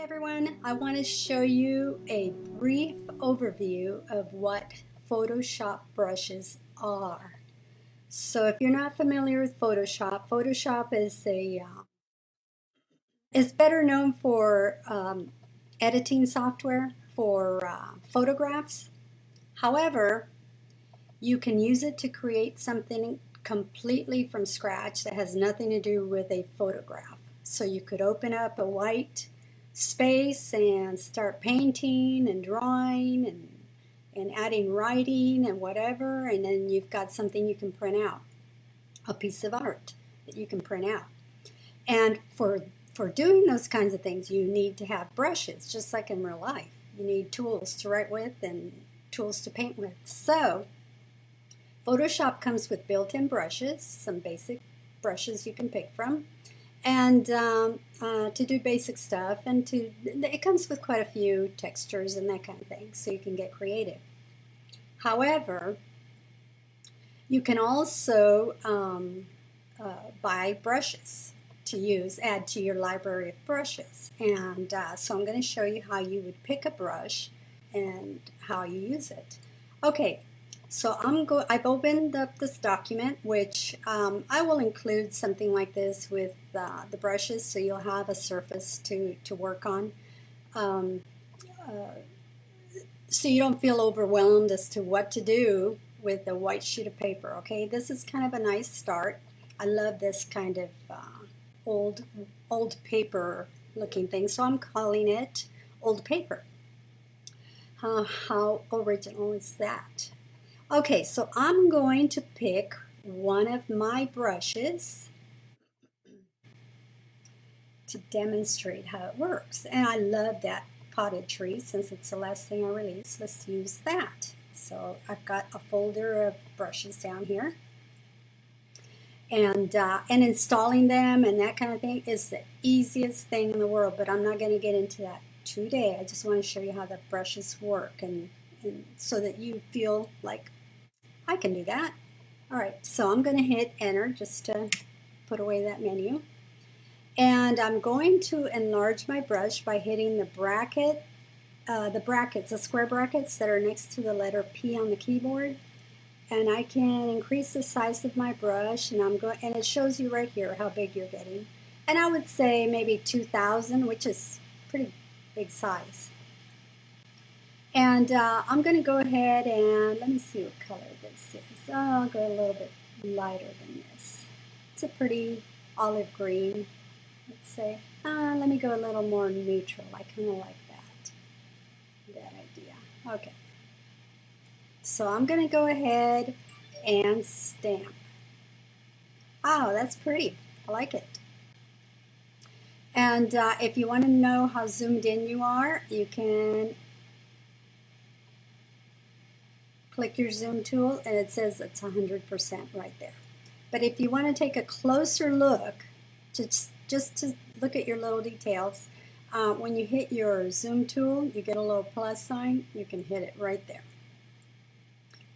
Everyone, I want to show you a brief overview of what Photoshop brushes are. So if you're not familiar with Photoshop, Photoshop is better known for editing software for photographs. However, you can use it to create something completely from scratch that has nothing to do with a photograph. So you could open up a white space and start painting and drawing and adding writing and whatever, and then you've got something you can print out, a piece of art that you can print out. And for doing those kinds of things, you need to have brushes, just like in real life. You need tools to write with and tools to paint with. So Photoshop comes with built-in brushes, some basic brushes you can pick from, and to do basic stuff, and it comes with quite a few textures and that kind of thing, so you can get creative. However, you can also buy brushes to use, add to your library of brushes, and so I'm going to show you how you would pick a brush and how you use it. Okay. So I've opened up this document, which I will include something like this with the brushes, so you'll have a surface to work on, so you don't feel overwhelmed as to what to do with a white sheet of paper. Okay, this is kind of a nice start. I love this kind of old paper looking thing, so I'm calling it old paper. How original is that? Okay, so I'm going to pick one of my brushes to demonstrate how it works. And I love that potted tree since it's the last thing I released. Let's use that. So I've got a folder of brushes down here. And installing them and that kind of thing is the easiest thing in the world, but I'm not going to get into that today. I just want to show you how the brushes work and so that you feel like I can do that. All right, so I'm going to hit enter just to put away that menu. And I'm going to enlarge my brush by hitting the brackets, the square brackets that are next to the letter P on the keyboard. And I can increase the size of my brush, and and it shows you right here how big you're getting. And I would say maybe 2,000, which is pretty big size. And I'm going to go ahead and let me see what color this is. I'll go a little bit lighter than this. It's a pretty olive green, let's say. Let me go a little more neutral. I kind of like that idea. Okay. So I'm going to go ahead and stamp. Oh, that's pretty. I like it. And if you want to know how zoomed in you are, you can click your zoom tool and it says it's 100% right there. But if you want to take a closer look, just to look at your little details, when you hit your zoom tool, you get a little plus sign. You can hit it right there.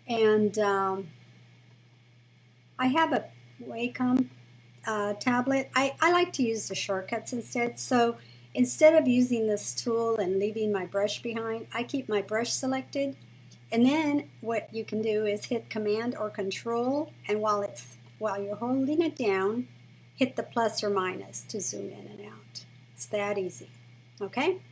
And I have a Wacom tablet. I like to use the shortcuts instead. So instead of using this tool and leaving my brush behind, I keep my brush selected. And then what you can do is hit Command or Control, and while you're holding it down, hit the plus or minus to zoom in and out. It's that easy. Okay?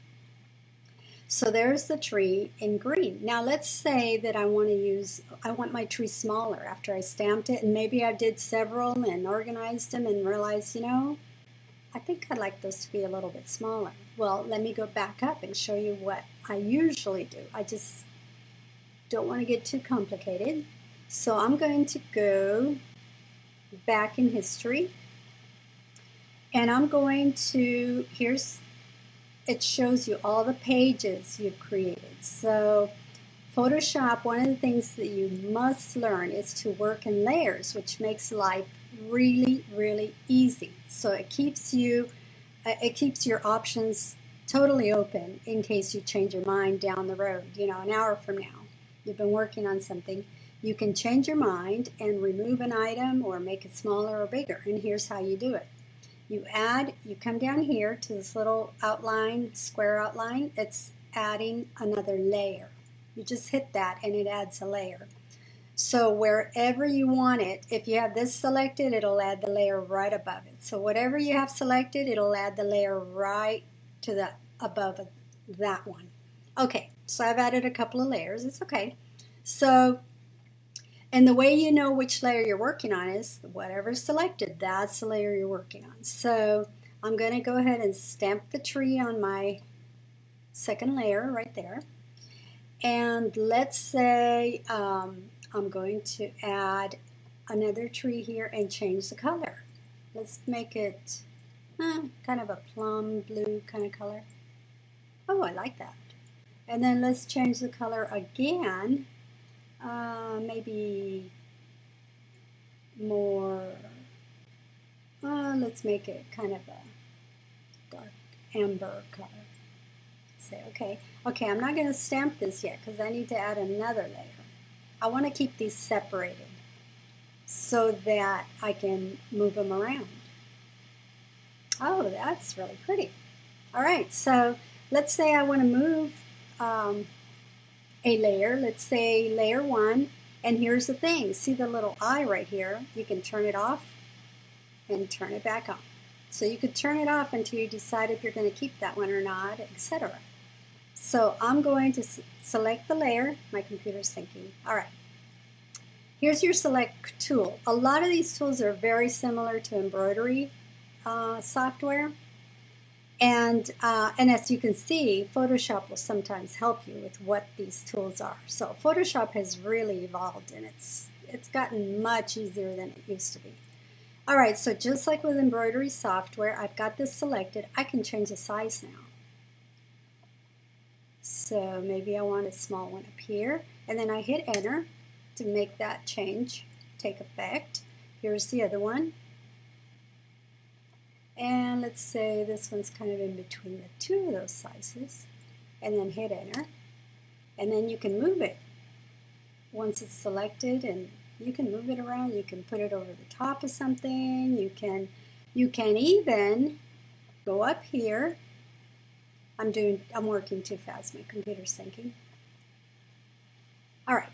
So there's the tree in green. Now let's say that I want my tree smaller after I stamped it, and maybe I did several and organized them and realized, I think I'd like those to be a little bit smaller. Well, let me go back up and show you what I usually do. I just don't want to get too complicated. So I'm going to go back in history, and I'm going to, it shows you all the pages you've created. So Photoshop, one of the things that you must learn is to work in layers, which makes life really, really easy. So it keeps your options totally open in case you change your mind down the road, an hour from now. You've been working on something, you can change your mind and remove an item or make it smaller or bigger, and here's how you do it. You come down here to this little outline, square outline. It's adding another layer. You just hit that and it adds a layer. So wherever you want it, if you have this selected, it'll add the layer right above it. So whatever you have selected, it'll add the layer right to the above that one. Okay, so I've added a couple of layers. It's okay. So, and the way you know which layer you're working on is whatever's selected, that's the layer you're working on. So I'm going to go ahead and stamp the tree on my second layer right there. And let's say I'm going to add another tree here and change the color. Let's make it kind of a plum blue kind of color. Oh, I like that. And then let's change the color again. Maybe more, let's make it kind of a dark amber color. Say, okay, I'm not going to stamp this yet because I need to add another layer. I want to keep these separated so that I can move them around. Oh, that's really pretty. All right, so let's say I want to move a layer. Let's say layer 1, and here's the thing. See the little eye right here? You can turn it off and turn it back on. So you could turn it off until you decide if you're going to keep that one or not, etc. So I'm going to select the layer. My computer's thinking. All right. Here's your select tool. A lot of these tools are very similar to embroidery software. And as you can see, Photoshop will sometimes help you with what these tools are. So Photoshop has really evolved, and it's gotten much easier than it used to be. All right, so just like with embroidery software, I've got this selected. I can change the size now. So maybe I want a small one up here, and then I hit enter to make that change take effect. Here's the other one. And let's say this one's kind of in between the two of those sizes, and then hit enter, and then you can move it once it's selected, and you can move it around. You can put it over the top of something. You can even go up here. I'm working too fast. My computer's thinking. All right,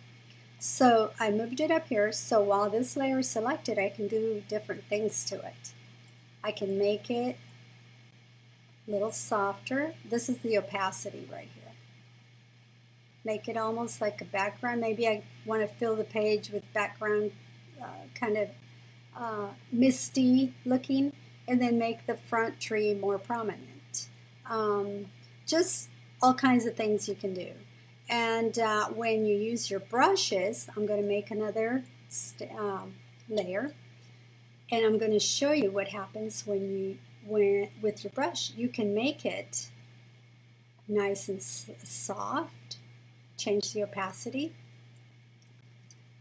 so I moved it up here. So while this layer is selected, I can do different things to it. I can make it a little softer. This is the opacity right here. Make it almost like a background. Maybe I want to fill the page with background kind of misty looking, and then make the front tree more prominent. Just all kinds of things you can do. And when you use your brushes, I'm going to make another layer. And I'm going to show you what happens when with your brush. You can make it nice and soft, change the opacity.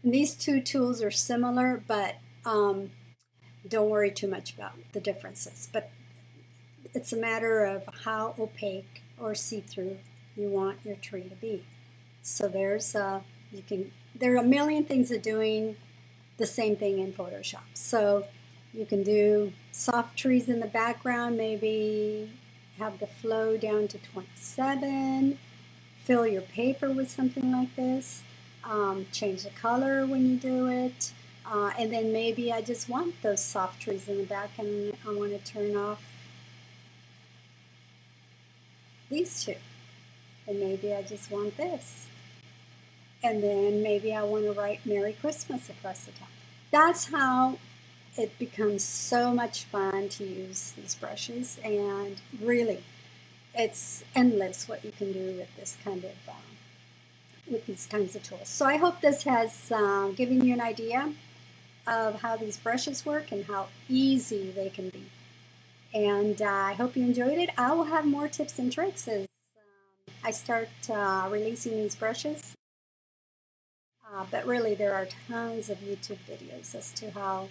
And these two tools are similar, but don't worry too much about the differences. But it's a matter of how opaque or see-through you want your tree to be. So there are a million things of doing the same thing in Photoshop. So you can do soft trees in the background, maybe have the flow down to 27, fill your paper with something like this, change the color when you do it, and then maybe I just want those soft trees in the back and I want to turn off these two, and maybe I just want this, and then maybe I want to write Merry Christmas across the top. That's how it becomes so much fun to use these brushes, and really it's endless what you can do with this kind of with these kinds of tools. So I hope this has given you an idea of how these brushes work and how easy they can be. And I hope you enjoyed it. I will have more tips and tricks as I start releasing these brushes. But really there are tons of YouTube videos as to how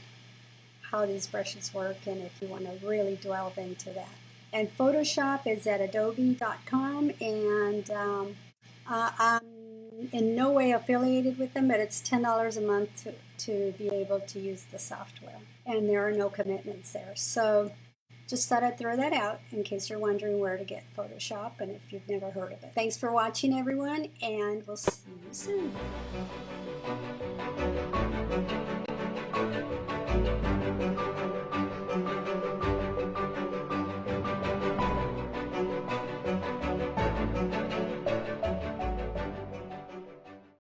these brushes work, and if you want to really delve into that. And Photoshop is at adobe.com, and I'm in no way affiliated with them, but it's $10 a month to be able to use the software, and there are no commitments there. So Just thought I'd throw that out in case you're wondering where to get Photoshop and if you've never heard of it. Thanks for watching, everyone, and we'll see you soon.